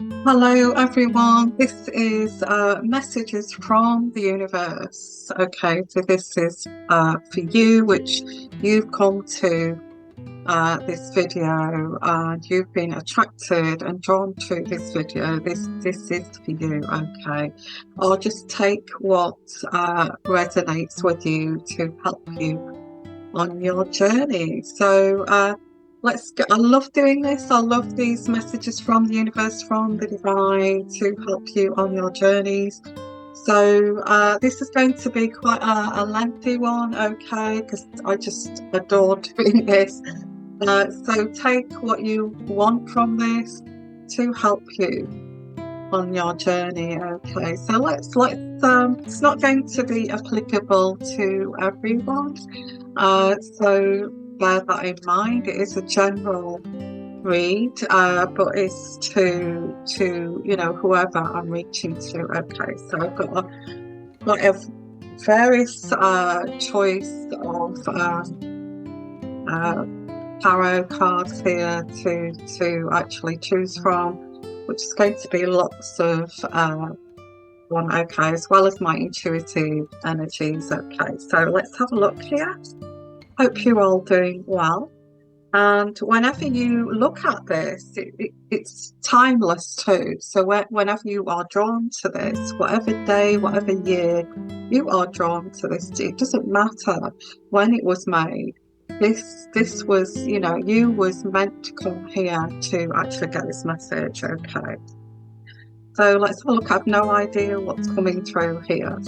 Hello, everyone. This is messages from the universe. Okay, so this is for you, which you've come to this video and you've been attracted and drawn to this video. This is for you. Okay, I'll just take what resonates with you to help you on your journey. So let's go. I love doing this. I love these messages from the universe, from the divine to help you on your journeys. So this is going to be quite a lengthy one, okay, because I just adore doing this. So take what you want from this to help you on your journey. Okay, so it's not going to be applicable to everyone, so bear that in mind. It is a general read, but it's to whoever I'm reaching to. Okay, so I've got a various choice of uh, tarot cards here to actually choose from, which is going to be lots of one. Okay, as well as my intuitive energies. Okay, so let's have a look here. Hope you're all doing well. And whenever you look at this, it's timeless too. So whenever you are drawn to this, whatever day, whatever year you are drawn to this, it doesn't matter when it was made. This was, you was meant to come here to actually get this message. Okay. So let's have a look. I've no idea what's coming through here.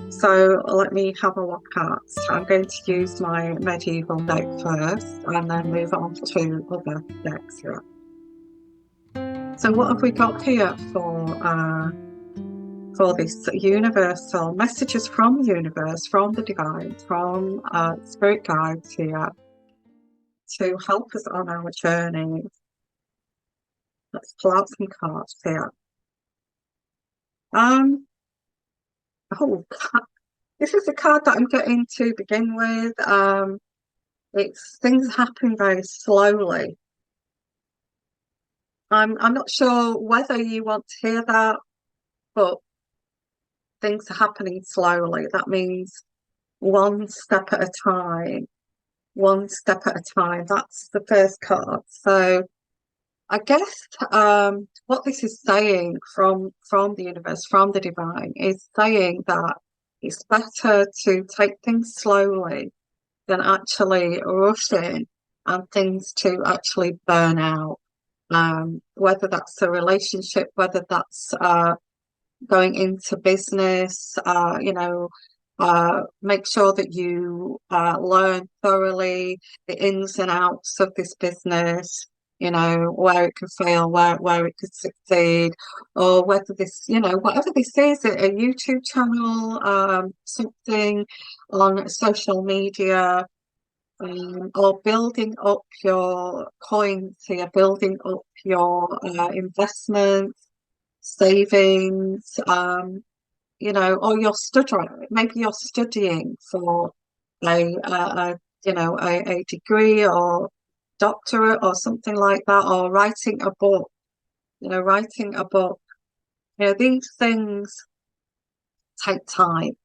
So let me have a look at. I'm going to use my medieval deck first and then move on to other decks here. So what have we got here for this universal messages from the universe, from the divine, from spirit guides here to help us on our journey? Let's pull out some cards here. Oh, this is the card that I'm getting to begin with. It's things happen very slowly. I'm not sure whether you want to hear that, but things are happening slowly. That means one step at a time, one step at a time. That's the first card. So I guess what this is saying from the universe, from the divine, is saying that it's better to take things slowly than actually rushing and things to actually burn out. Whether that's a relationship, whether that's going into business, make sure that you learn thoroughly the ins and outs of this business, where it could fail, where it could succeed, or whether this, whatever this is, a YouTube channel, something on social media, or building up your coins here, building up your investments, savings, or you're studying. Maybe you're studying for a degree or doctorate or something like that, or writing a book. Writing a book. These things take time.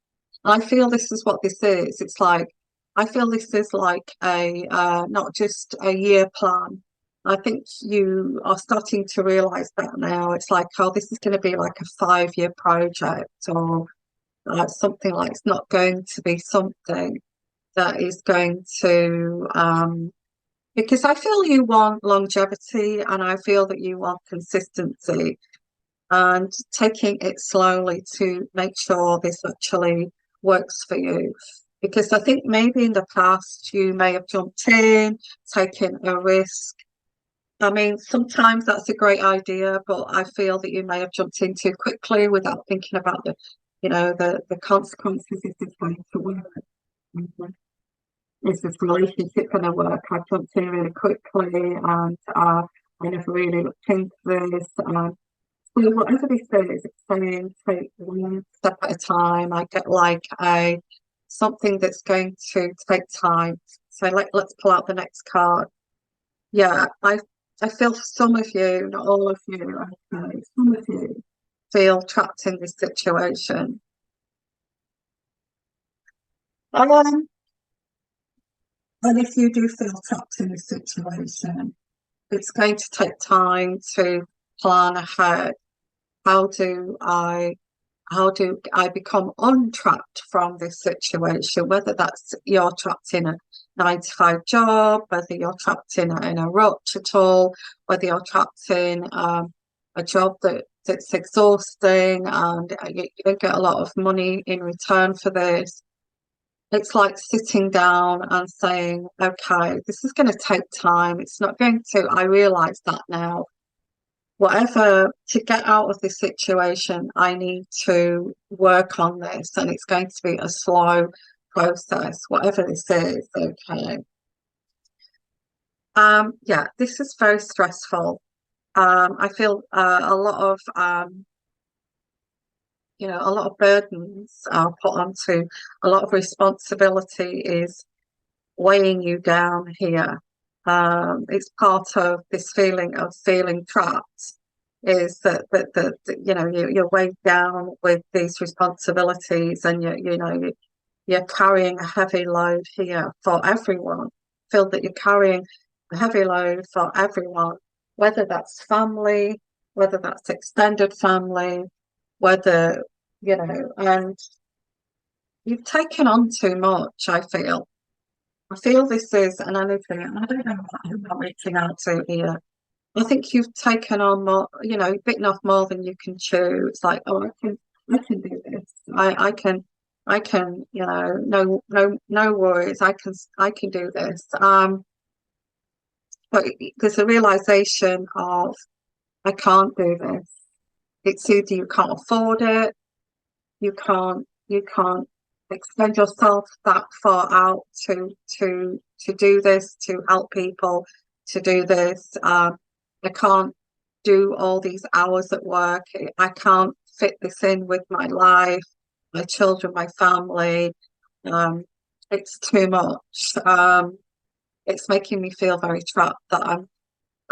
I feel this is what this is. It's like, I feel this is like a not just a year plan. I think you are starting to realize that now. It's like, oh, this is going to be like a 5-year project, or something like, it's not going to be something that is going to, because I feel you want longevity and I feel that you want consistency and taking it slowly to make sure this actually works for you. Because I think maybe in the past you may have jumped in, taken a risk. I mean, sometimes that's a great idea, but I feel that you may have jumped in too quickly without thinking about the consequences. Is this going to work? Mhm. Is this relationship going to work? I jumped in really quickly and I never really looked into this. So whatever this is, it's saying take one step at a time. I get like a something that's going to take time. So let's pull out the next card. Yeah, I I feel some of you, not all of you, okay, some of you feel trapped in this situation. Um, and if you do feel trapped in this situation, it's going to take time to plan ahead. How do I how do I become untrapped from this situation? Whether that's you're trapped in a 9 to 5 job, whether you're trapped in a rut at all, whether you're trapped in a job that's exhausting and you don't get a lot of money in return for this. It's like sitting down and saying, okay, this is going to take time. It's not going to, I realize that now. Whatever, to get out of this situation, I need to work on this, and it's going to be a slow process, whatever this is. Okay. Yeah, this is very stressful. I feel a lot of a lot of burdens are put onto, a lot of responsibility is weighing you down here. It's part of this feeling of feeling trapped, is that you're weighed down with these responsibilities, and you're carrying a heavy load here for everyone. Feel that you're carrying a heavy load for everyone, whether that's family, whether that's extended family, whether and you've taken on too much. I feel this is an energy, and I don't know what I'm reaching out to here. I think you've taken on more, bitten off more than you can chew. It's like, oh, I can do this. I can, no worries. I can do this. But there's a realization of, I can't do this. It's either you can't afford it, you can't extend yourself that far out to do this, to help people, to do this. I can't do all these hours at work. I can't fit this in with my life, my children, my family. um, it's too much. It's making me feel very trapped, that I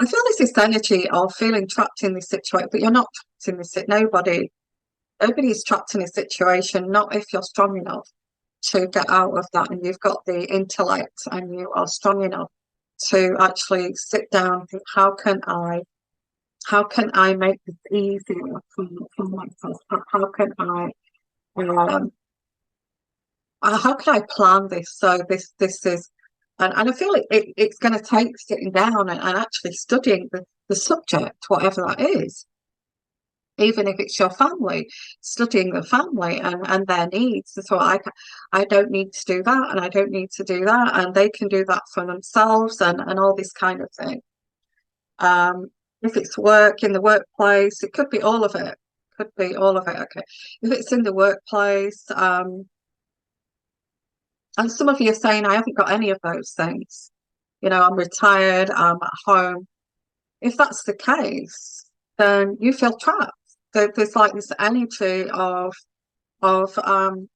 feel there's this energy of feeling trapped in this situation, but you're not trapped in this. Nobody is trapped in a situation, not if you're strong enough to get out of that, and you've got the intellect and you are strong enough to actually sit down and think, how can I make this easier for myself? Um, how can I plan this so this is, and I feel it's going to take sitting down and actually studying the subject, whatever that is, even if it's your family, studying the family and their needs. So I don't need to do that, and I don't need to do that, and they can do that for themselves, and all this kind of thing. Um, if it's work in the workplace, it could be all of it. Could be all of it. Okay. If it's in the workplace, and some of you are saying, I haven't got any of those things. I'm retired, I'm at home. If that's the case, then you feel trapped. There's like this energy of I'm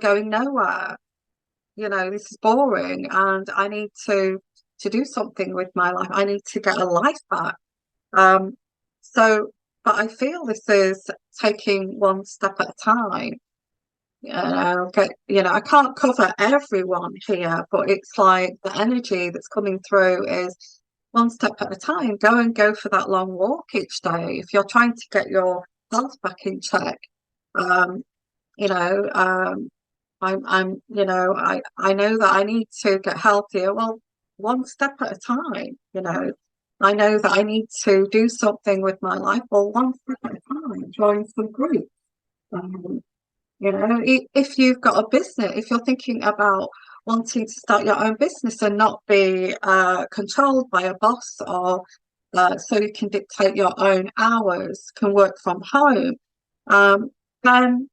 going nowhere. This is boring, and I need to do something with my life. I need to get a life back. Um, so, but I feel this is taking one step at a time. I can't cover everyone here, but it's like the energy that's coming through is one step at a time. Go for that long walk each day. If you're trying to get your health back in check, um, you know, um, I know that I need to get healthier. Well, one step at a time. I know that I need to do something with my life. Well, one step at a time. Join some group. Um, if you've got a business, if you're thinking about wanting to start your own business and not be controlled by a boss, or so you can dictate your own hours, can work from home, then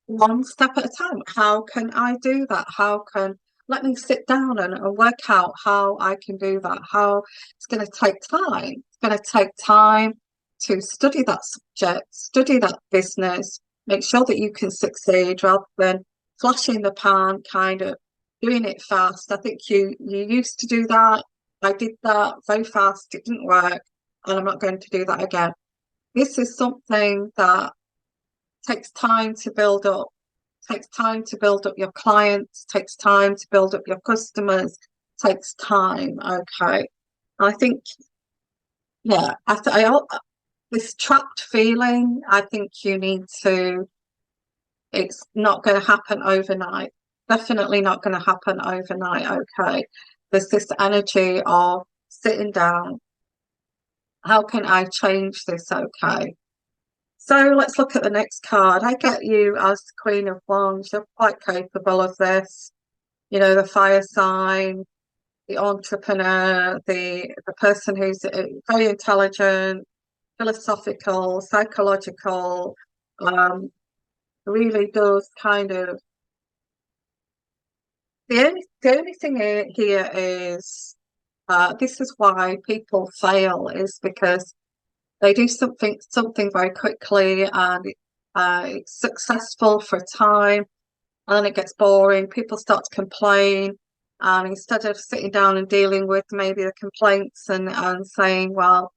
one step at a time. How can I do that? Let me sit down and work out how I can do that. How it's going to take time. It's going to take time to study that subject, study that business, make sure that you can succeed, rather than flash in the pan, kind of doing it fast. I think you used to do that. I did that very fast, it didn't work, and I'm not going to do that again. This is something that takes time to build up, takes time to build up your clients, takes time to build up your customers, takes time. Okay. I think, yeah, this trapped feeling, I think you need to, it's not going to happen overnight. Definitely not going to happen overnight. Okay. There's this energy of sitting down. How can I change this? Okay. So let's look at the next card. I get you as Queen of Wands. You're quite capable of this. You know, the fire sign, the entrepreneur, the person who's very intelligent, philosophical, psychological, really does kind of. The only thing here is this is why people fail, is because they do something very quickly, and it's successful for a time, and then it gets boring. People start to complain, and instead of sitting down and dealing with maybe the complaints and saying, well,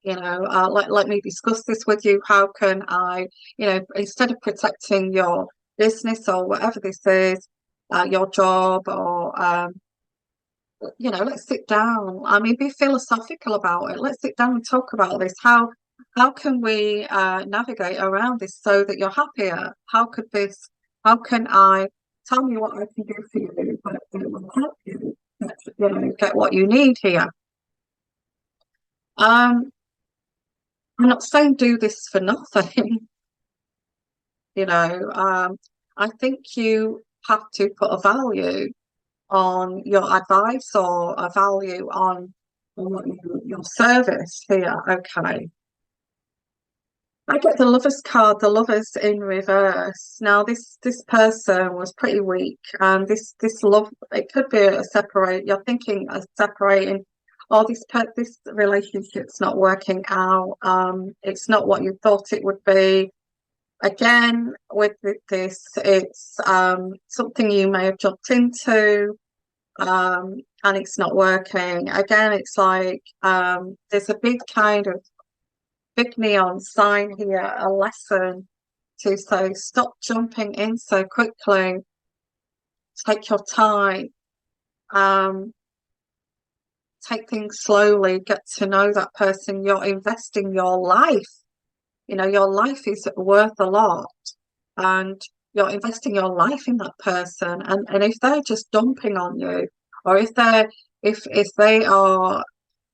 let me discuss this with you. How can I, instead of protecting your business or whatever this is, your job, or let's sit down. I mean, be philosophical about it. Let's sit down and talk about this. How can we navigate around this so that you're happier? How can I tell me what I can do for you, but it will help you get what you need here. I'm not saying do this for nothing, you know. I think you have to put a value on your advice, or a value on your service here. Okay. I get the Lovers card, the Lovers in reverse. Now, this person was pretty weak, and this love, it could be a separate. You're thinking of separating, or this relationship's not working out. It's not what you thought it would be. Again, with this, it's something you may have jumped into, and it's not working. Again, it's like there's a big neon sign here, a lesson to say stop jumping in so quickly, take your time, um, take things slowly, get to know that person. You're investing your life. Your life is worth a lot, and you're investing your life in that person. And if they're just dumping on you, or if they are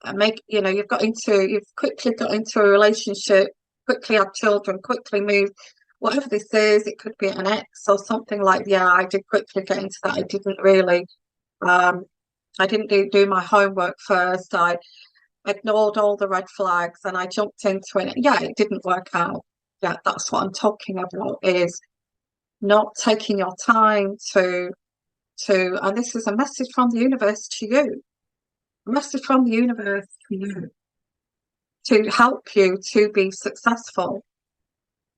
you've quickly got into a relationship, quickly had children, quickly moved, whatever this is, it could be an ex or something like, yeah, I did quickly get into that. I didn't do my homework first. I ignored all the red flags and I jumped into it. Yeah, it didn't work out. Yeah, that's what I'm talking about, is not taking your time and this is a message from the universe to you. A message from the universe to you, to help you to be successful.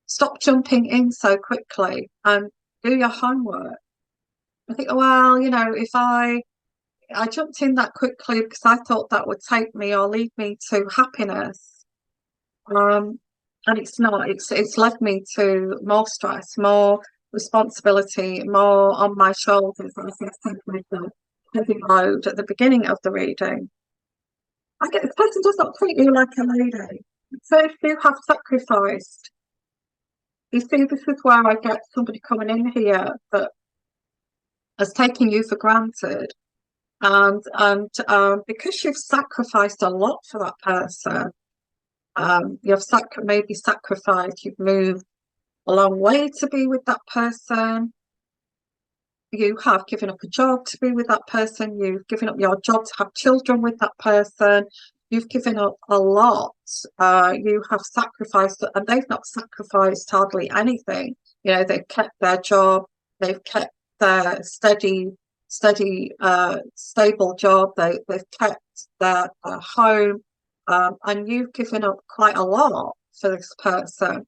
Stop jumping in so quickly and do your homework. I think, well, if I jumped in that quickly because I thought that would take me or lead me to happiness. And it's not. It's led me to more stress, more responsibility, more on my shoulders, as I said with the heavy load at the beginning of the reading. I get, the person does not treat you like a lady. So if you have sacrificed, you see, this is where I get somebody coming in here that has taken you for granted. And because you've sacrificed a lot for that person, maybe sacrificed, you've moved a long way to be with that person. You have given up a job to be with that person. You've given up your job to have children with that person. You've given up a lot. You have sacrificed, and they've not sacrificed hardly anything. They've kept their job. They've kept their steady, stable job. They've kept their home, and you've given up quite a lot for this person.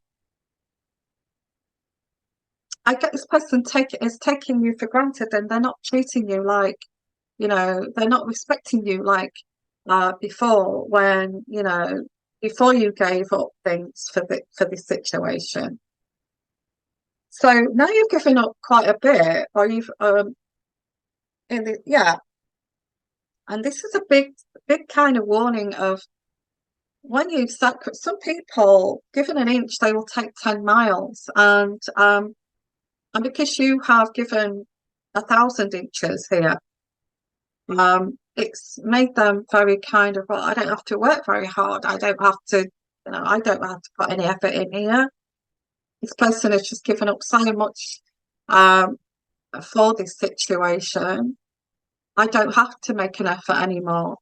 I get this person is taking you for granted, and they're not treating you like You know, they're not respecting you like before when, you know, before you gave up things for this situation. So now you've given up quite a bit, or you've yeah, and this is a big kind of warning of when you sacrifice. Some people, given an inch, they will take 10 miles, and because you have given 1,000 inches here, it's made them very kind of, well, I don't have to work very hard. I don't have to, you know, I don't have to put any effort in here. This person has just given up so much um, for this situation. I don't have to make an effort anymore.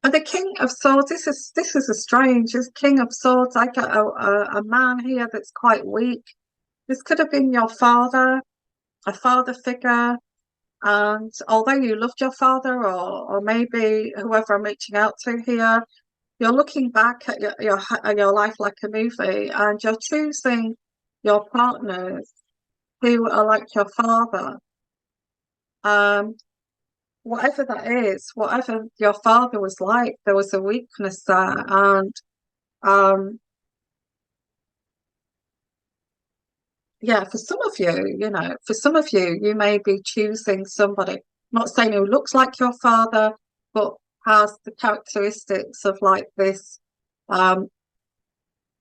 And the King of Swords, this is a strange. This King of Swords, I get a man here that's quite weak. This could have been your father, a father figure. And although you loved your father, or maybe whoever I'm reaching out to here, you're looking back at your life like a movie, and you're choosing your partners who are like your father. Um, Whatever that is, whatever your father was like, there was a weakness there, and um, yeah, for some of you, you know, for some of you, you may be choosing somebody, I'm not saying who looks like your father, but has the characteristics of like this, um,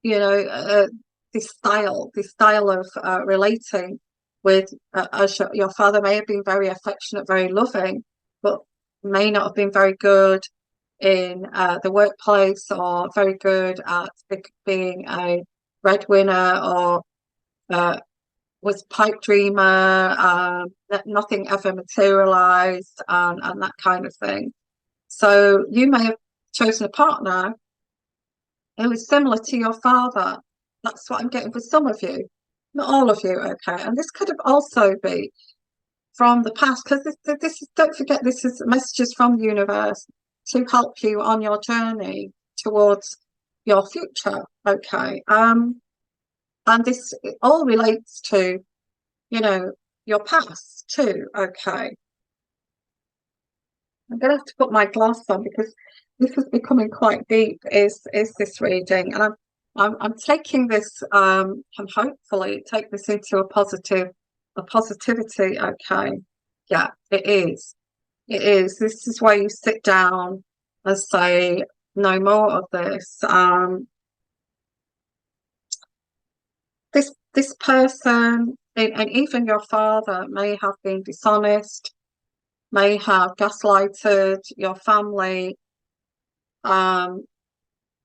you know, this style of relating with, as your father may have been very affectionate, very loving, but may not have been very good in the workplace, or very good at being a breadwinner, or uh, was pipe dreamer, nothing ever materialized, and that kind of thing. So you may have chosen a partner who is similar to your father. That's what I'm getting for some of you, not all of you, okay? And this could have also be from the past, because this is, don't forget, this is messages from the universe to help you on your journey towards your future, okay? And this, it all relates to, you know, your past too, okay? I'm gonna have to put my glass on because this is becoming quite deep, is this reading, and I'm taking this and hopefully take this into a positivity, okay? Yeah, it is. It is. This is where you sit down and say, no more of this. This person, and even your father, may have been dishonest, may have gaslighted your family, um,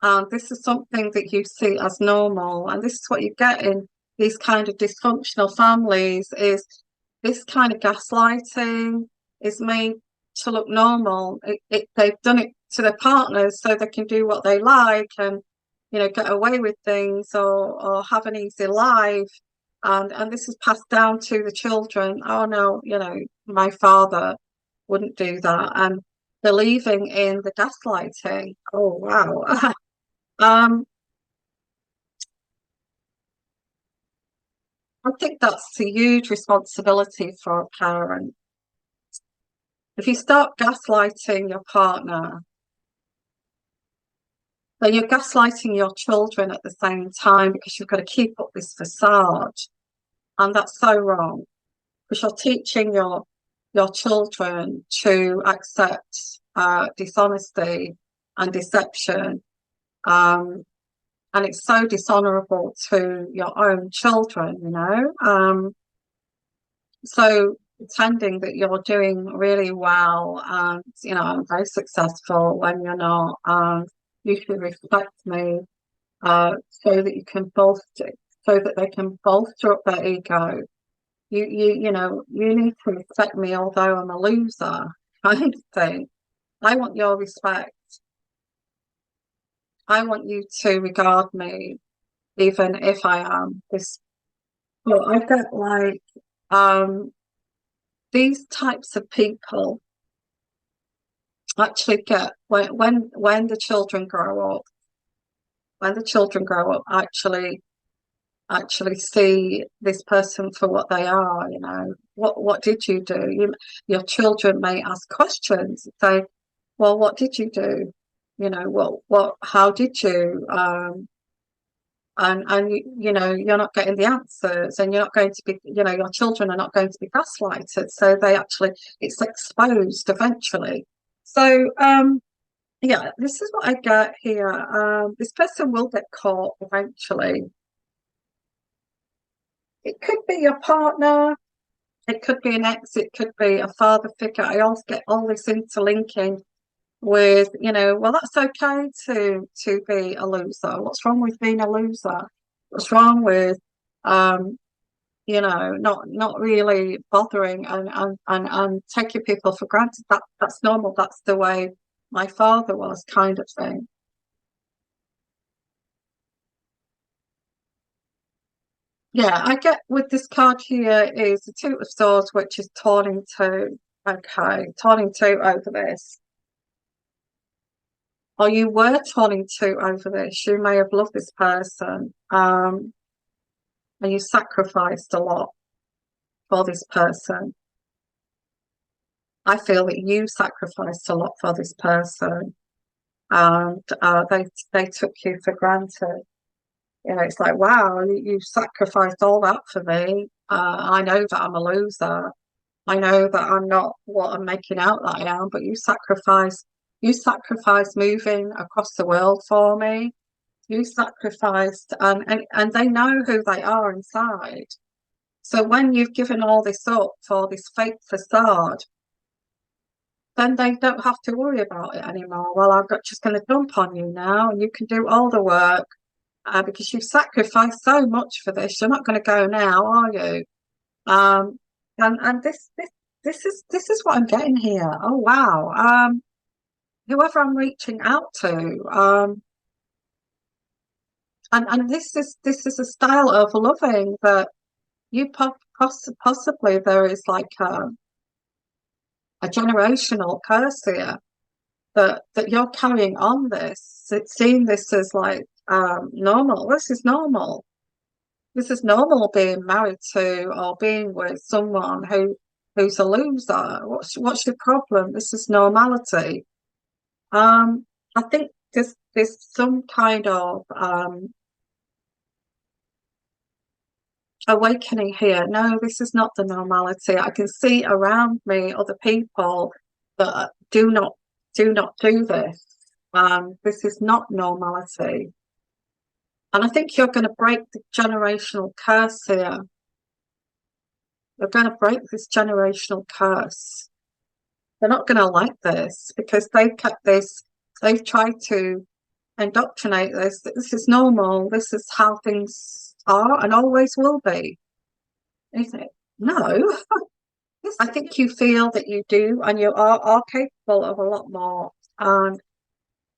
and this is something that you see as normal. And this is what you get in these kind of dysfunctional families: is this kind of gaslighting is made to look normal. They've done it to their partners so they can do what they like, and, you know, get away with things, or have an easy life. And this is passed down to the children. Oh no, you know, my father wouldn't do that. And believing in the gaslighting. Oh wow. um I think that's a huge responsibility for a parent. If you start gaslighting your partner, then you're gaslighting your children at the same time, because you've got to keep up this facade. And that's so wrong, because you're teaching your children to accept dishonesty and deception. And it's so dishonorable to your own children, you know. So pretending that you're doing really well, and, you know, I'm very successful, when you're not, you should respect me, so that you can bolster, so that they can bolster up their ego. You know, you need to respect me, although I'm a loser, kind of thing. I want your respect. I want you to regard me, even if I am this. But I get like, these types of people actually get, when the children grow up, actually see this person for what they are, you know, what did you do? Your children may ask questions, say, well, what did you do? How did you? And you're not getting the answers, and you're not going to be, your children are not going to be gaslighted, so it's exposed eventually. So yeah, this is what I get here. This person will get caught eventually. It could be your partner, it could be an ex, it could be a father figure. I also get all this interlinking with, well, that's okay to be a loser. What's wrong with being a loser? What's wrong with not really bothering and taking people for granted? That's normal. That's the way my father was, kind of thing. Yeah, I get with this card here is the Two of Swords, which is torn in two. Okay, torn in two over this. Or you were torn in two over this. You may have loved this person, and you sacrificed a lot for this person. I feel that you sacrificed a lot for this person, and they took you for granted. It's like, wow, you sacrificed all that for me. I know that I'm a loser. I know that I'm not what I'm making out that I am, but you sacrificed moving across the world for me. You sacrificed, and they know who they are inside. So when you've given all this up for this fake facade, then they don't have to worry about it anymore. Well, just going to dump on you now, and you can do all the work because you've sacrificed so much for this. You're not going to go now, are you? Um, and this is what I'm getting here. Oh wow. Whoever I'm reaching out to, and this is a style of loving that you possibly there is like a generational curse here that you're carrying on this. It's seeing this as like normal. This is normal. This is normal being married to or being with someone who's a loser. What's your problem? This is normality. I think there's some kind of awakening here. No, this is not the normality. I can see around me other people that do not do this. This is not normality. And I think you're going to break the generational curse here. You're going to break this generational curse. They're not going to like this because they've tried to indoctrinate this. This is normal. This is how things are and always will be. And you think, no, I think you feel that you do and you are capable of a lot more.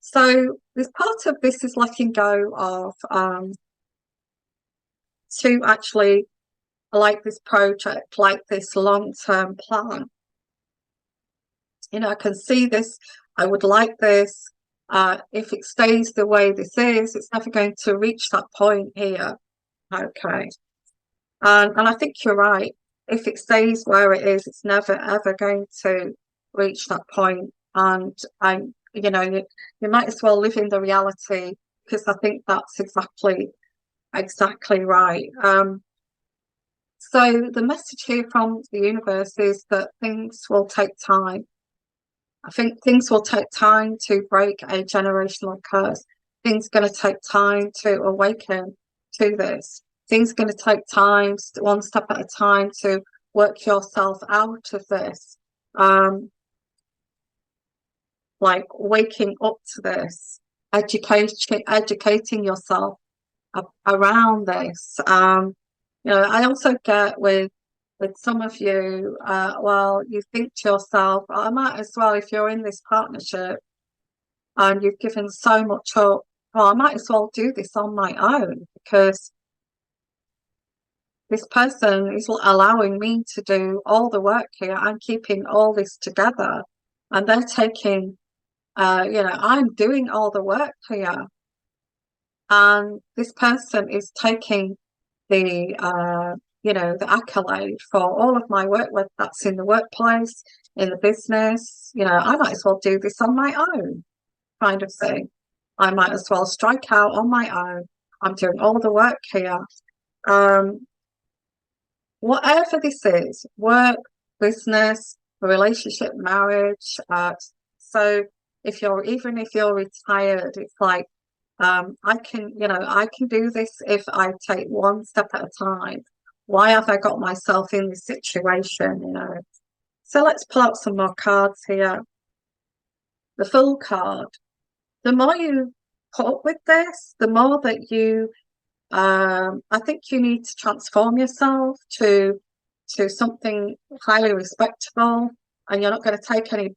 So this part of this is letting go of to actually like this project, like this long-term plan. I can see this. I would like this. If it stays the way this is, it's never going to reach that point here. Okay. And I think you're right. If it stays where it is, it's never ever going to reach that point. And you might as well live in the reality because I think that's exactly right. So the message here from the universe is that things will take time. I think things will take time to break a generational curse. Things are going to take time to awaken to this. Things are going to take time, one step at a time, to work yourself out of this. Like waking up to this, educating yourself around this. I also get with some of you, well, you think to yourself, I might as well, if you're in this partnership and you've given so much up, well, I might as well do this on my own because this person is allowing me to do all the work here. I'm keeping all this together and they're taking, I'm doing all the work here. And this person is taking the you know, the accolade for all of my work, whether that's in the workplace, in the business. You know, I might as well do this on my own, kind of thing. I might as well strike out on my own. I'm doing all the work here. Um, Whatever this is, work, business, relationship, marriage. So even if you're retired, it's like, I can do this if I take one step at a time. Why have I got myself in this situation, you know? So let's pull out some more cards here. The Fool card. The more you put up with this, the more that I think you need to transform yourself to something highly respectable, and you're not going to take any,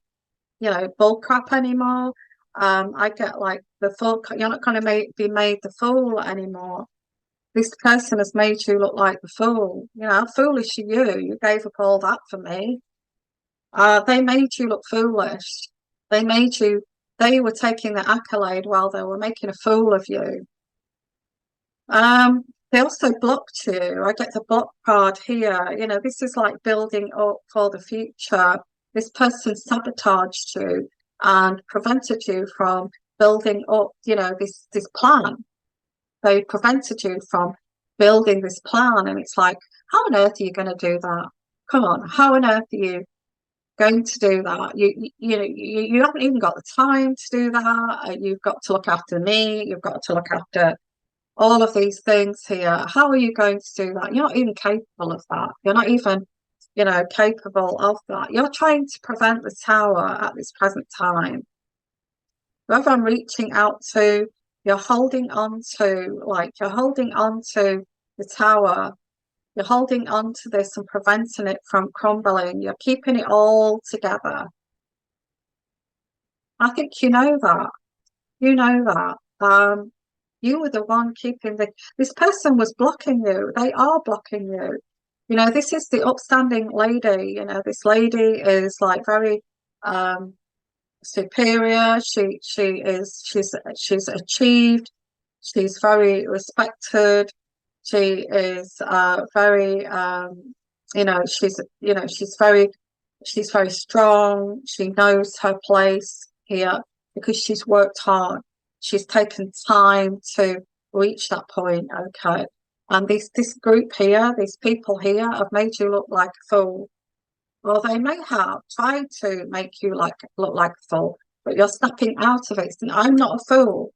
you know, bull crap anymore. I get like the fool. You're not going to be made the fool anymore. This person has made you look like the fool. You know, how foolish are you? You gave up all that for me. They made you look foolish. They made you. They were taking the accolade while they were making a fool of you. They also blocked you. I get the block card here. You know, this is like building up for the future. This person sabotaged you and prevented you from building up, you know, this plan. They prevented you from building this plan. And it's like, how on earth are you going to do that? Come on, how on earth are you going to do that? You haven't even got the time to do that. You've got to look after me. You've got to look after all of these things here. How are you going to do that? You're not even capable of that. You're not even, you know, capable of that. You're trying to prevent the tower at this present time. Whoever I'm reaching out to, you're holding on to, you're holding on to the tower. You're holding on to this and preventing it from crumbling. You're keeping it all together. I think you know that. You know that. You were the one keeping this person was blocking you. They are blocking you. You know, this is the upstanding lady. You know, this lady is like very superior. She's achieved. She's very respected. She is very she's very strong. She knows her place here because she's worked hard. She's taken time to reach that point, okay? And this group here, these people here have made you look like a fool. Well, they may have tried to make you look like a fool, but you're snapping out of it. And I'm not a fool.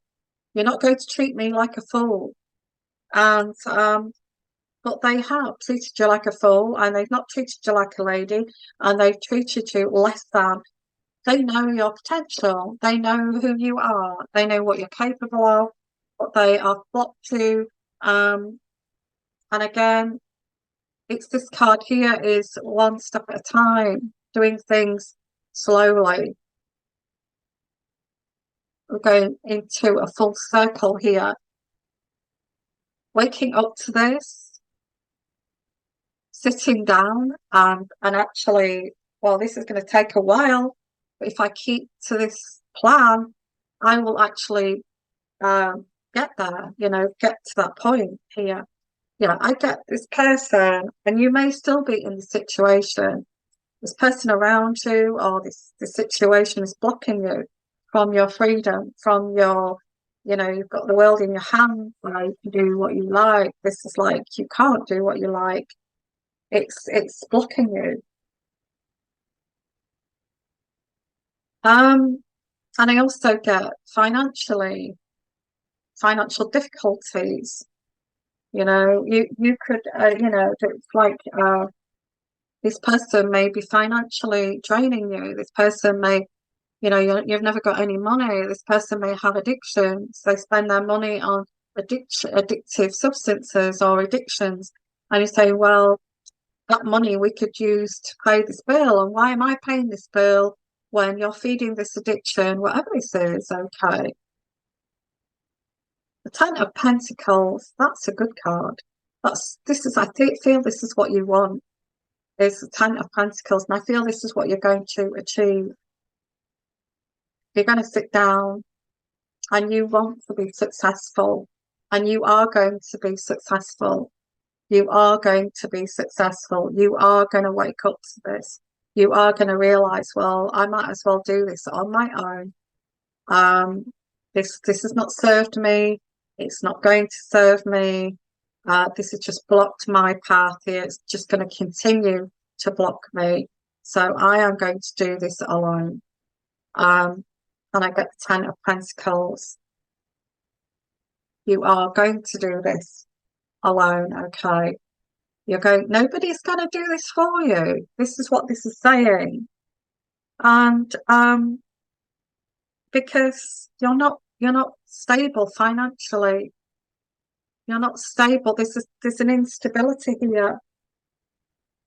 You're not going to treat me like a fool. And but they have treated you like a fool, and they've not treated you like a lady, and they've treated you less than. They know your potential. They know who you are. They know what you're capable of, what they are blocked to. And again, it's this card here is one step at a time, doing things slowly. We're going into a full circle here. Waking up to this, sitting down and actually, well, this is going to take a while, but if I keep to this plan, I will actually get there, you know, get to that point here. Yeah, I get this person, and you may still be in the situation. This person around you, or this situation is blocking you from your freedom, from your, you know, you've got the world in your hands, you can do what you like. This is like you can't do what you like. It's blocking you. And I also get financial difficulties. You know, you could, you know, it's like this person may be financially draining you. This person may, you know, you've never got any money. This person may have addictions. They spend their money on addictive substances or addictions. And you say, well, that money we could use to pay this bill. And why am I paying this bill when you're feeding this addiction, whatever this is? Okay. The Ten of Pentacles, that's a good card. I feel this is what you want. Is the Ten of Pentacles, and I feel this is what you're going to achieve. You're going to sit down and you want to be successful, and you are going to be successful. You are going to be successful. You are going to wake up to this. You are going to realize, well, I might as well do this on my own. This has not served me. It's not going to serve me. This has just blocked my path here. It's just going to continue to block me. So I am going to do this alone. And I get the Ten of Pentacles. You are going to do this alone, okay? You're going, nobody's going to do this for you. This is what this is saying. And because you're not stable financially. You're not stable. There's an instability here.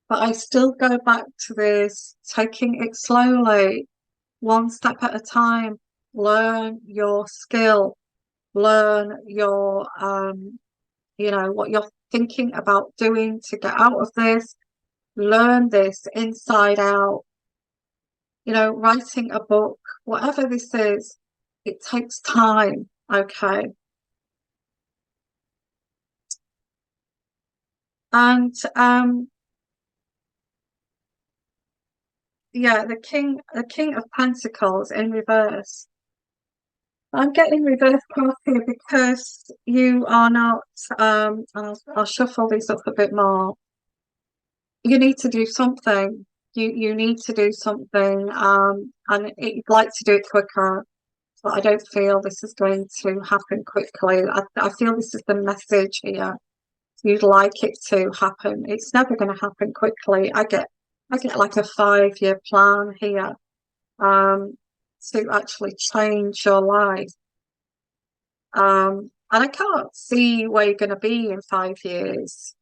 But I still go back to this, taking it slowly, one step at a time. Learn your skill. Learn your what you're thinking about doing to get out of this. Learn this inside out. Writing a book, whatever this is, it takes time, okay? And yeah, the King of Pentacles in reverse. I'm getting reverse cards here because you are not, and I'll shuffle these up a bit more. You need to do something. You need to do something, and you'd like to do it quicker, but I don't feel this is going to happen quickly. I feel this is the message here. You'd like it to happen. It's never going to happen quickly. I get like a 5-year plan here, to actually change your life. And I can't see where you're going to be in 5 years,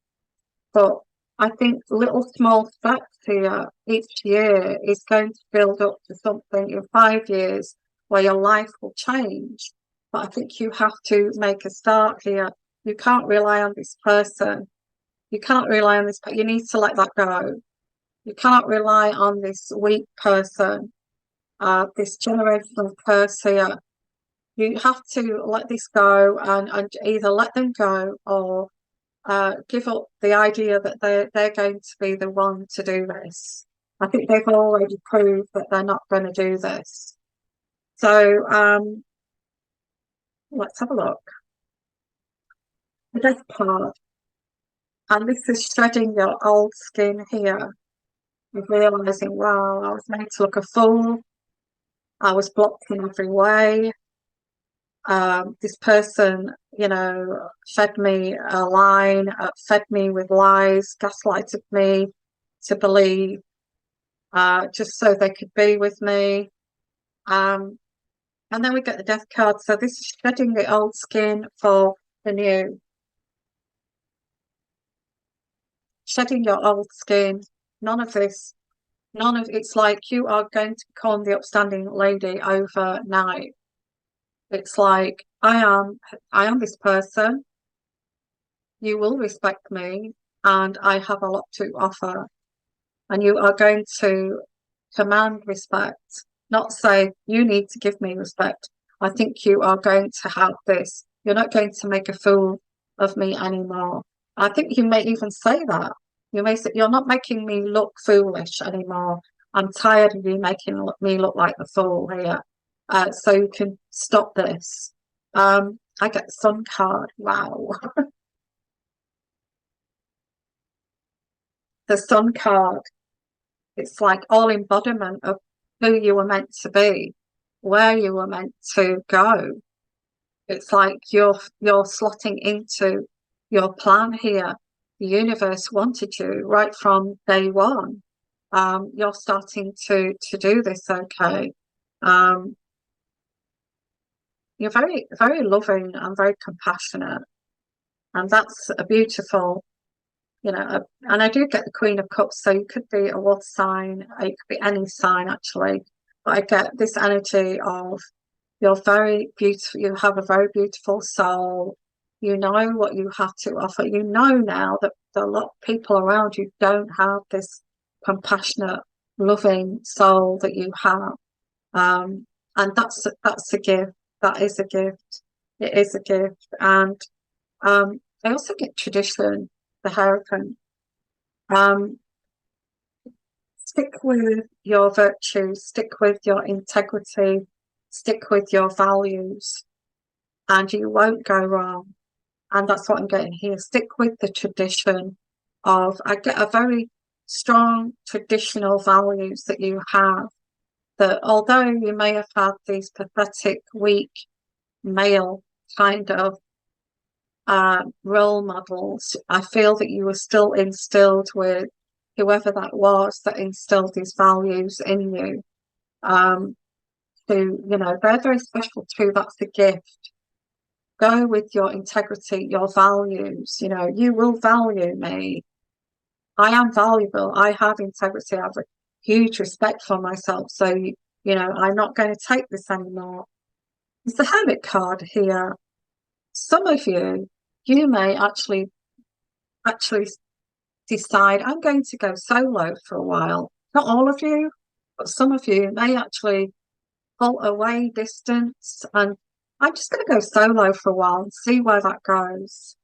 but I think little small steps here each year is going to build up to something in 5 years where your life will change. But I think you have to make a start here. You can't rely on this person. You can't rely on this, but you need to let that go. You cannot rely on this weak person, this generational curse here. You have to let this go and either let them go or give up the idea that they're going to be the one to do this. I think they've already proved that they're not going to do this. So let's have a look. The Death card. And this is shedding your old skin here. Of realizing, wow, I was made to look a fool. I was blocked in every way. This person, fed me a line, fed me with lies, gaslighted me to believe, just so they could be with me. And then we get the Death card. So this is shedding the old skin for the new. Shedding your old skin. None of this. It's like you are going to become the upstanding lady overnight. It's like I am this person. You will respect me, and I have a lot to offer. And you are going to command respect, not say you need to give me respect. I think you are going to have this. You're not going to make a fool of me anymore. I think you may even say that. You may say, you're not making me look foolish anymore. I'm tired of you making me look like the fool here. So you can stop this. I get the Sun card. Wow. The Sun card. It's like all embodiment of who you were meant to be, where you were meant to go. It's like you're slotting into your plan here. The universe wanted you right from day one. You're starting to do this, okay. You're very, very loving and very compassionate. And that's a beautiful, and I do get the Queen of Cups, so you could be a water sign, it could be any sign actually. But I get this energy of you're very beautiful, you have a very beautiful soul. You know what you have to offer. You know now that a lot of people around you don't have this compassionate, loving soul that you have. And that's a gift. That is a gift. It is a gift. And I also get tradition. the Hierophant. Um, Stick with your virtues, stick with your integrity, stick with your values, and you won't go wrong. And that's what I'm getting here. Stick with the tradition of, I get a very strong traditional values that you have, that although you may have had these pathetic, weak male kind of role models, I feel that you were still instilled with whoever that was that instilled these values in you. Who, they're very special too. That's the gift. Go with your integrity, your values. You will value me. I am valuable. I have integrity. I have a huge respect for myself. So, I'm not going to take this anymore. It's the Hermit card here. Some of you may actually decide, I'm going to go solo for a while. Not all of you, but some of you may actually pull away distance, and I'm just going to go solo for a while and see where that goes,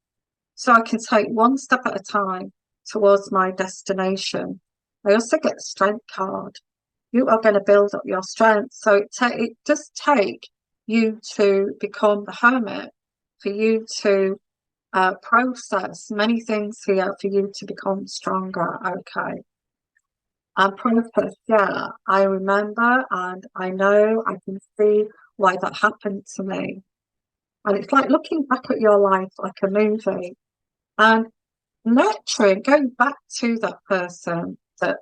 so I can take one step at a time towards my destination. I also get the Strength card. You are going to build up your strength. So it does take you to become the hermit, for you to process many things here, for you to become stronger. Okay. And process, yeah, I remember and I know, I can see why that happened to me. And it's like looking back at your life like a movie and nurturing, going back to that person that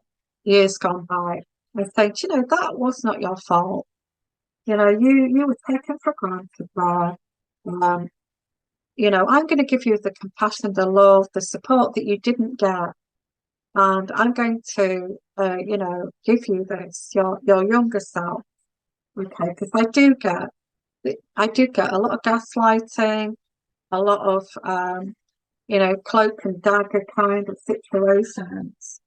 years gone by and saying, that was not your fault. You were taken for granted there. Um, I'm going to give you the compassion, the love, the support that you didn't get. And I'm going to, give you this, your younger self. Okay, because I do get a lot of gaslighting, a lot of, cloak and dagger kind of situations.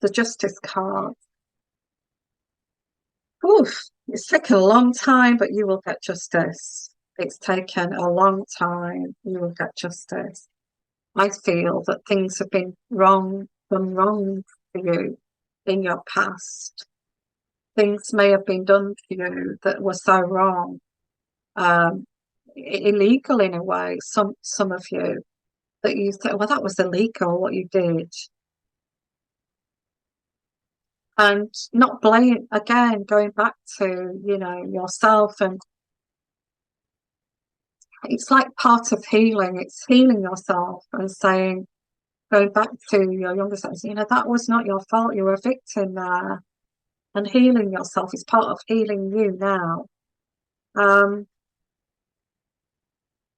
The Justice card. Oof, it's taken a long time, but you will get justice. It's taken a long time. You will get justice. I feel that things have been done wrong for you in your past. Things may have been done to you that were so wrong, illegal in a way. Some of you, that you say, well, that was illegal what you did, and not blame again. Going back to yourself, and it's like part of healing. It's healing yourself and saying, going back to your younger self, that was not your fault. You were a victim there. And healing yourself is part of healing you now.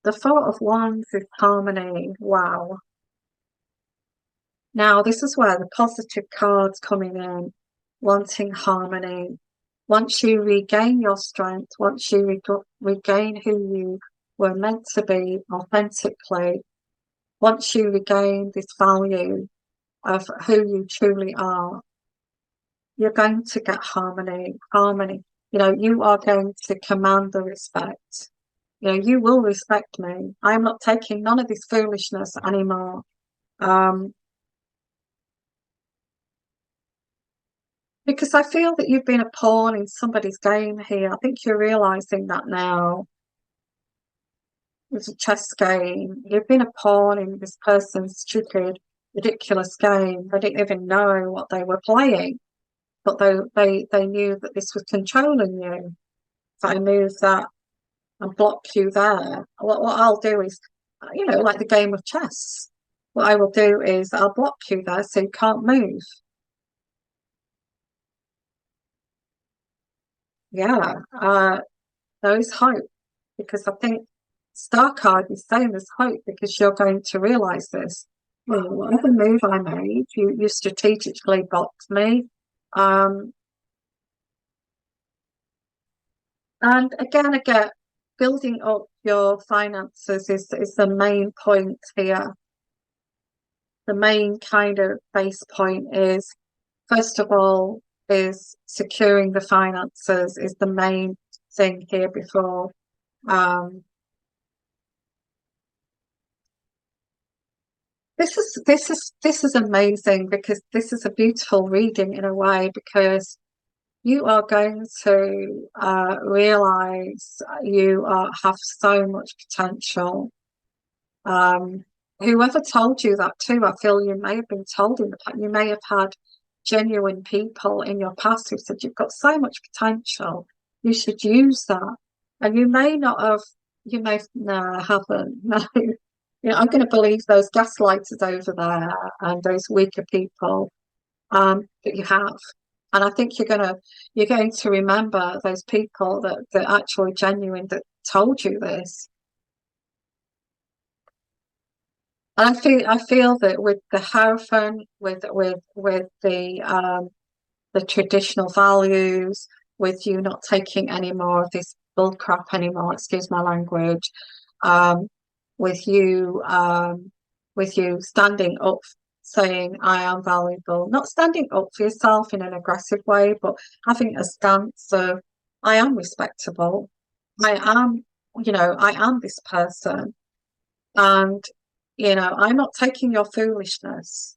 The Four of Wands is harmony. Wow. Now, this is where the positive cards coming in, wanting harmony. Once you regain your strength, once you regain who you were meant to be authentically, once you regain this value of who you truly are, you're going to get harmony. You are going to command the respect. You will respect me. I am not taking none of this foolishness anymore. Because I feel that you've been a pawn in somebody's game here. I think you're realizing that now. It's a chess game. You've been a pawn in this person's stupid, ridiculous game. They didn't even know what they were playing, but they knew that this was controlling you. If I move that and block you there, what I'll do is, like the game of chess. What I will do is I'll block you there so you can't move. Yeah, there is hope, because I think Star card is saying there's hope, because you're going to realize this. Well, whatever move I made, you strategically blocked me. And again, building up your finances is the main point here. The main kind of base point is, first of all, is securing the finances is the main thing here before – this is amazing, because this is a beautiful reading in a way, because you are going to realize have so much potential. Um, Whoever told you that too, I feel you may have been told in the past. You may have had genuine people in your past who said you've got so much potential, you should use that. And you may not have, you may, no, I haven't. No. You know, I'm going to believe those gaslighters over there and those weaker people that you have. And I think you're going to remember those people that actually genuine that told you this. And I feel that with the Hierophant, with the traditional values, with you not taking any more of this bull crap anymore, excuse my language, um, with you with you standing up, saying I am valuable, not standing up for yourself in an aggressive way, but having a stance of I am respectable, I am, I am this person, and I'm not taking your foolishness.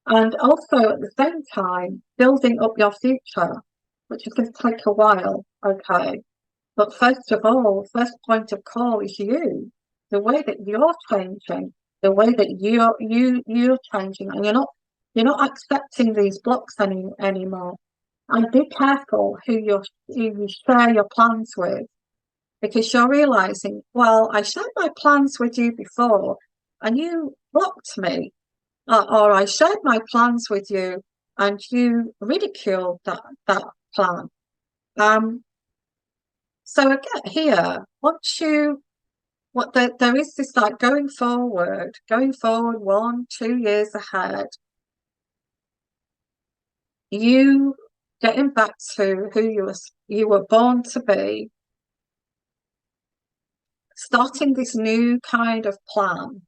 And also at the same time, building up your future, which is going to take a while, okay? But first of all, first point of call is you, the way that you're changing, the way that you're changing, and you're not accepting these blocks anymore. And be careful who you share your plans with, because you're realizing, well, I shared my plans with you before, and you blocked me, or I shared my plans with you and you ridiculed that plan. Um, so again, here, there is this like going forward 1, 2 years ahead, you getting back to who you were born to be, starting this new kind of plan,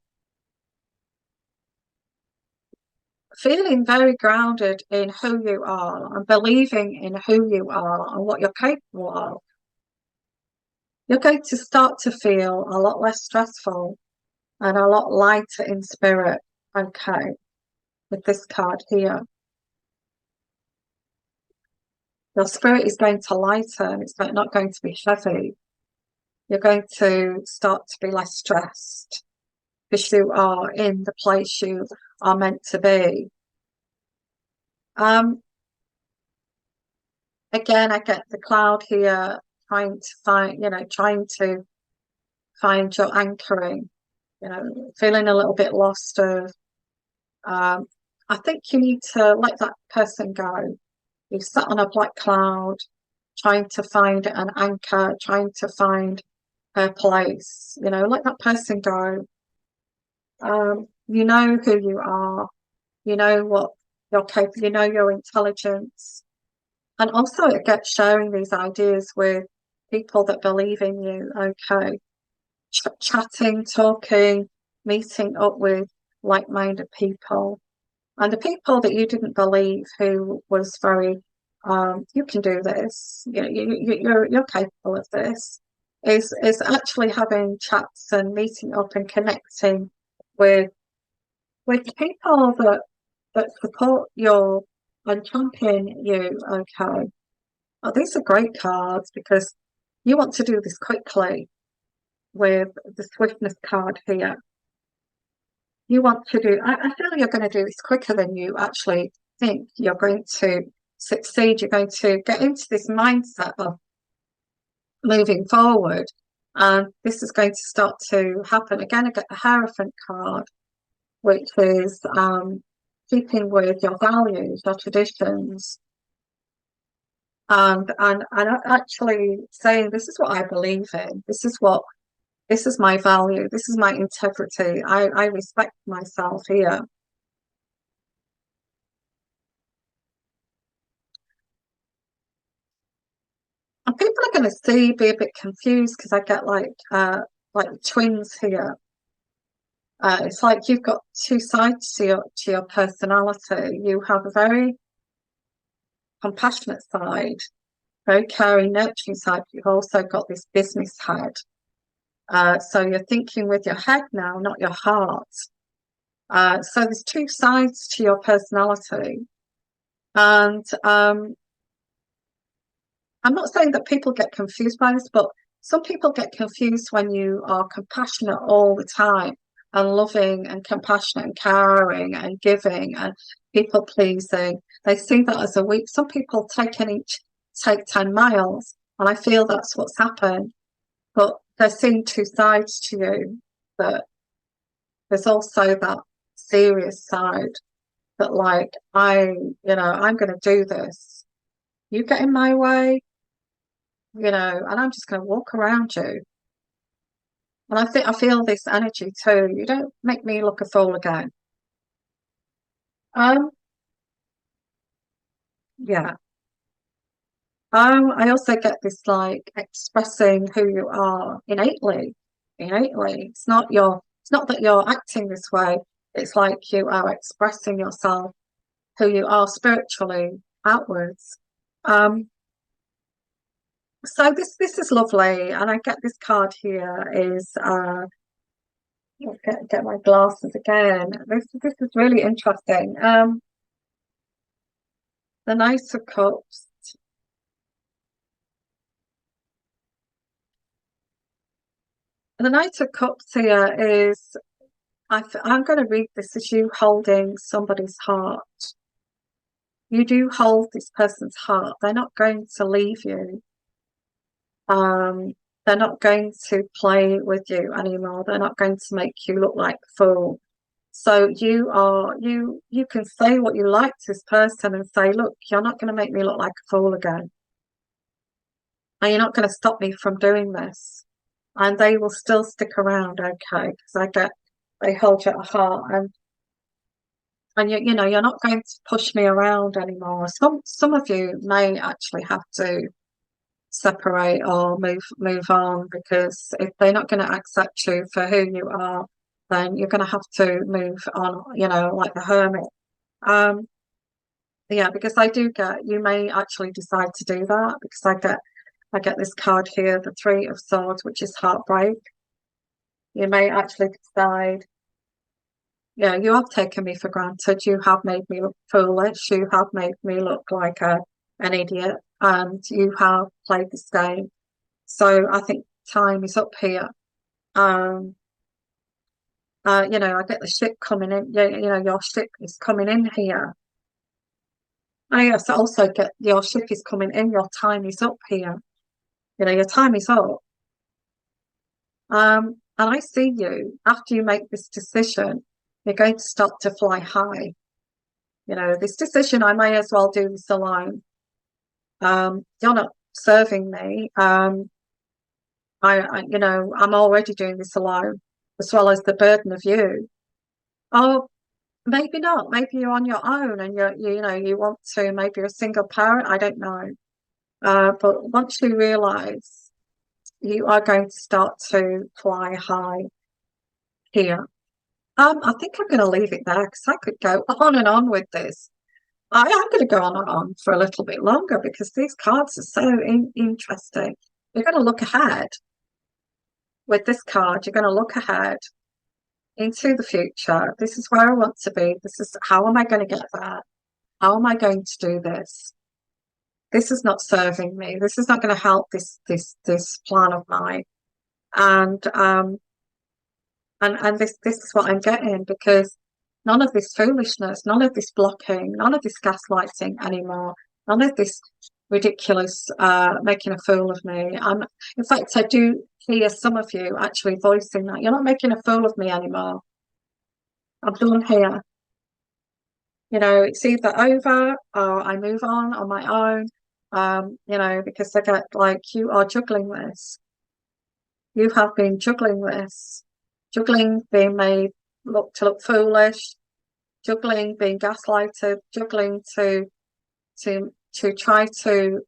feeling very grounded in who you are and believing in who you are and what you're capable of. You're going to start to feel a lot less stressful and a lot lighter in spirit. Okay, with this card here, your spirit is going to lighten, it's not going to be heavy. You're going to start to be less stressed because you are in the place you are meant to be. Again, I get the cloud here, trying to find your anchoring, feeling a little bit lost of, I think you need to let that person go. You've sat on a black cloud, trying to find an anchor, trying to find her place, let that person go. You know who you are, you know what you're capable, you know your intelligence. And also it gets sharing these ideas with people that believe in you, okay. Chatting, talking, meeting up with like-minded people. And the people that you didn't believe, who was very, you can do this, you're capable of this, is actually having chats and meeting up and connecting with people that support your and champion you. Okay, oh, these are great cards because you want to do this quickly with the swiftness card here. You want to do, I feel you're going to do this quicker than you actually think you're going to succeed. You're going to get into this mindset of moving forward. And this is going to start to happen. Again, I get the Hierophant card, which is keeping with your values, your traditions, and actually saying, this is what I believe in. This is my value. This is my integrity. I respect myself here. And people are going to be a bit confused because I get like twins here. It's like you've got two sides to your personality. You have a very compassionate side, very caring, nurturing side. But you've also got this business head. So you're thinking with your head now, not your heart. So there's two sides to your personality, and I'm not saying that people get confused by this, but some people get confused when you are compassionate all the time and loving and compassionate and caring and giving and people pleasing. They see that as a weak. Some people take 10 miles, and I feel that's what's happened. But they're seeing two sides to you. That there's also that serious side that I'm going to do this. You get in my way, and I'm just going to walk around you. And I feel this energy too. You don't make me look a fool again. Um, yeah. I also get this like expressing who you are innately. Innately. It's not that you're acting this way. It's like you are expressing yourself, who you are spiritually outwards. Um, so this is lovely, and I get this card here is get my glasses again. This is really interesting. The Knight of Cups. The Knight of Cups here is I'm going to read this as you holding somebody's heart. You do hold this person's heart. They're not going to leave you. Um, they're not going to play with you anymore. They're not going to make you look like a fool. So you can say what you like to this person and say, look, you're not going to make me look like a fool again. And you're not going to stop me from doing this. And they will still stick around, okay? Because they hold you at heart, and you're not going to push me around anymore. Some of you may actually have to separate or move on, because if they're not going to accept you for who you are, then you're going to have to move on, like the hermit. Um, yeah, because I do get you may actually decide to do that, because I get this card here, the Three of Swords, which is heartbreak. You may actually decide, yeah, you have taken me for granted. You have made me look foolish. You have made me look like an idiot, and you have played this game. So I think time is up here. Um, I get the ship coming in. Yeah, your ship is coming in here. I also get your ship is coming in. Your time is up here. Your time is up. And I see you after you make this decision. You're going to start to fly high. This decision, I may as well do this alone. You're not serving me. I'm already doing this alone, as well as the burden of you. Oh, maybe not. Maybe you're on your own, and you want to. Maybe you're a single parent. I don't know. But once you realise, you are going to start to fly high here. I think I'm going to leave it there, because I could go on and on with this. I am going to go on and on for a little bit longer, because these cards are so interesting. You're going to look ahead with this card. You're going to look ahead into the future. This is where I want to be. This is how am I going to get there? How am I going to do this? This is not serving me. This is not going to help this plan of mine. And this is what I'm getting, because none of this foolishness, none of this blocking, none of this gaslighting anymore, none of this ridiculous making a fool of me. In fact, I do hear some of you actually voicing that you're not making a fool of me anymore. I'm done here. It's either over or I move on my own. Because I get like you are juggling this. You have been juggling this, juggling being made look foolish, juggling being gaslighted, juggling to try to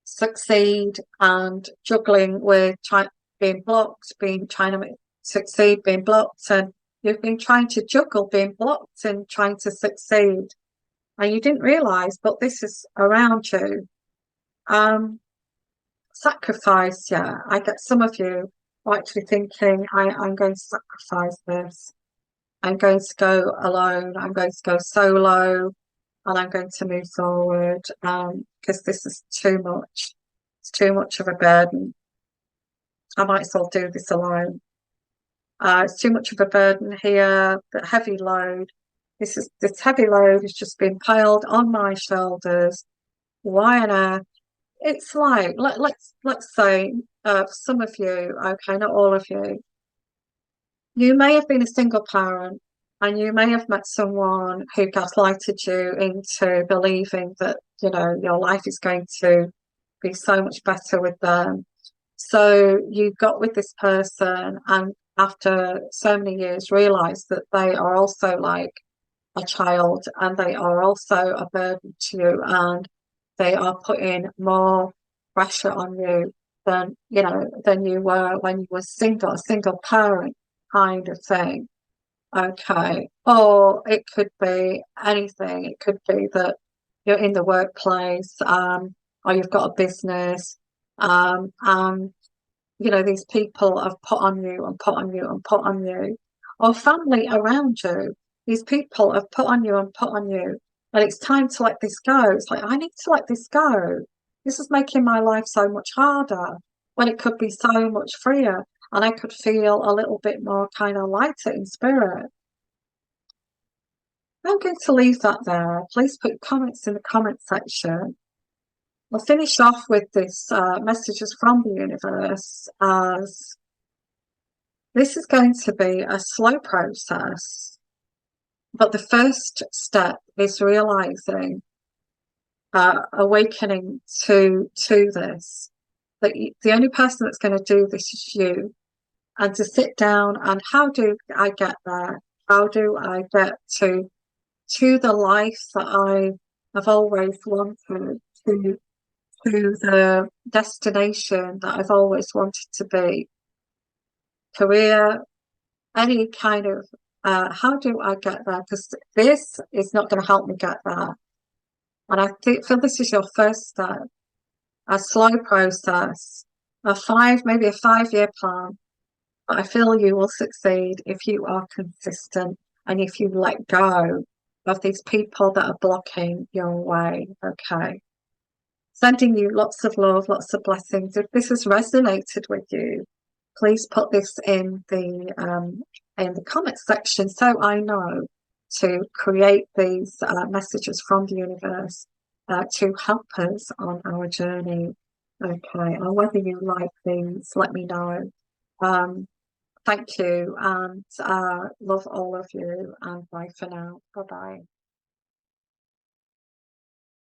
succeed, and juggling with being blocked, being trying to succeed, being blocked, and you've been trying to juggle being blocked and trying to succeed, and you didn't realize, but this is around you. Sacrifice, yeah. I get some of you are actually thinking, I'm going to sacrifice this. I'm going to go alone. I'm going to go solo, and I'm going to move forward because this is too much. It's too much of a burden. I might as well do this alone. It's too much of a burden here. The heavy load. This heavy load has just been piled on my shoulders. Why on earth? It's like let's say some of you, okay, not all of you. You may have been a single parent, and you may have met someone who gaslighted you into believing that, you know, your life is going to be so much better with them. So you got with this person, and after so many years, realized that they are also like a child, and they are also a burden to you, and they are putting more pressure on you than, you know, than you were when you were single, a single parent kind of thing. Okay. Or it could be anything. It could be that you're in the workplace, or you've got a business, and you know, these people have put on you and put on you and put on you, or family around you. These people have put on you and put on you, and it's time to let this go. It's like, I need to let this go. This is making my life so much harder when it could be so much freer, and I could feel a little bit more kind of lighter in spirit. I'm going to leave that there. Please put comments in the comment section. I'll finish off with this messages from the universe, as this is going to be a slow process, but the first step is realizing, awakening to this, that the only person that's going to do this is you, and to sit down and how do I get there? How do I get to the life that I have always wanted, to the destination that I've always wanted to be, career, any kind of how do I get there? Because this is not going to help me get there. And I feel this is your first step, a slow process, maybe a 5 year plan. But I feel you will succeed if you are consistent and if you let go of these people that are blocking your way. Okay. Sending you lots of love, lots of blessings. If this has resonated with you, please put this in the comment section so I know to create these messages from the universe to help us on our journey. Okay, and whether you like these, let me know. Thank you, and love all of you, and bye for now. Bye bye.